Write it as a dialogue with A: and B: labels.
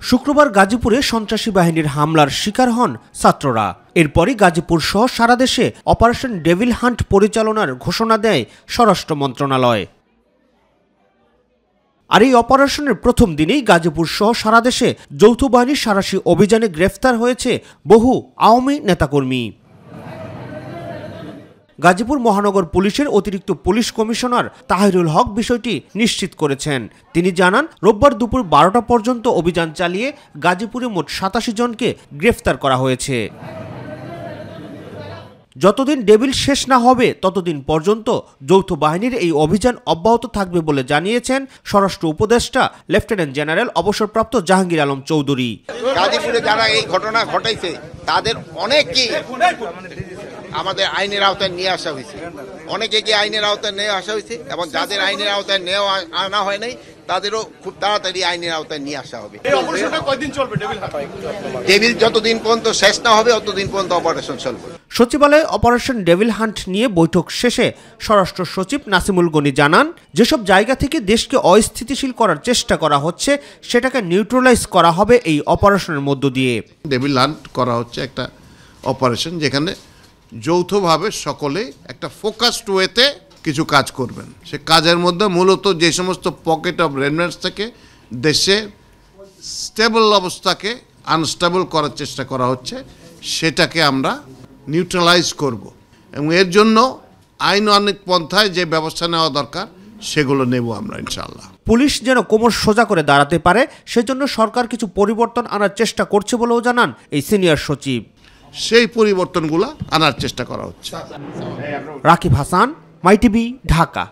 A: শুক্রবার গাজীপুরে সন্ত্রাসী বাহিনীর হামলার শিকার হন ছাত্ররা। এরপরই গাজীপুর সহ সারা দেশে অপারেশন ডেভিল হান্ট পরিচালনার ঘোষণা দেয় স্বরাষ্ট্র মন্ত্রণালয়। আর এই অপারেশনের প্রথম দিনেই গাজীপুর সহ সারা দেশে যৌথ বাহিনীর সাঁড়াশি অভিযানে গ্রেফতার হয়েছে বহু আওয়ামী নেতাকর্মী। গাজীপুর মহানগর পুলিশের অতিরিক্ত পুলিশ কমিশনার তাহিরুল হক বিষয়টি নিশ্চিত করেছেন। তিনি জানান, রোববার দুপুর 12টা পর্যন্ত অভিযান চালিয়ে গাজীপুরে মোট 87 জনকে গ্রেফতার করা হয়েছে। যতদিন ডেভিল শেষ না হবে ততদিন পর্যন্ত যৌথ বাহিনীর এই অভিযান অব্যাহত থাকবে বলে জানিয়েছেন স্বরাষ্ট্র উপদেষ্টা লেফটেন্যান্ট জেনারেল অবসরপ্রাপ্ত জাহাঙ্গীর আলম চৌধুরী।
B: গাজীপুরে যারা এই ঘটনা ঘটাইছে তাদের অনেকেই আমাদের আইনের আওতায় নিয়ে আসা হয়েছে, অনেকে আইনের আওতায় নিয়ে আসা হয়েছে এবং যাদের আইনের আওতায় নেওয়া আনা হয় নাই তাদেরও খুব তাড়াতাড়ি আইনের আওতায় নিয়ে আসা হবে। ডেভিল যতদিন পর্যন্ত শেষ না হবে ততদিন পর্যন্ত অপারেশন চলবে।
A: সচিবালয়ে অপারেশন ডেভিল হান্ট নিয়ে বৈঠক শেষে স্বরাষ্ট্র সচিব নাসিমুল গনি জানান, যেসব জায়গা থেকে দেশকে অস্থিতিশীল করার চেষ্টা করা হচ্ছে সেটাকে নিউট্রালাইজ করা হবে এই অপারেশনের মধ্য দিয়ে।
C: ডেভিল হান্ট করা হচ্ছে একটা অপারেশন যেখানে যৌথভাবে সকলে একটা ফোকাসড ওয়েতে কিছু কাজ করবেন। সে কাজের মধ্যে মূলত যে সমস্ত পকেট অফ রেমিনেন্স থেকে দেশে স্টেবল অবস্থাকে আনস্টেবল করার চেষ্টা করা হচ্ছে সেটাকে আমরা নিউট্রালাইজ করব এবং এর জন্য আইনানুগ পন্থায় যে ব্যবস্থা নেওয়া দরকার সেগুলো নেব আমরা ইনশাআল্লাহ।
A: পুলিশ যেন কোমর সোজা করে দাঁড়াতে পারে সেজন্য সরকার কিছু পরিবর্তন আনার চেষ্টা করছে বলেও জানান এই সিনিয়র সচিব।
C: সেই পরিবর্তনগুলো আনার চেষ্টা করা হচ্ছে।
A: রাকিব হাসান, মাই টিভি, ঢাকা।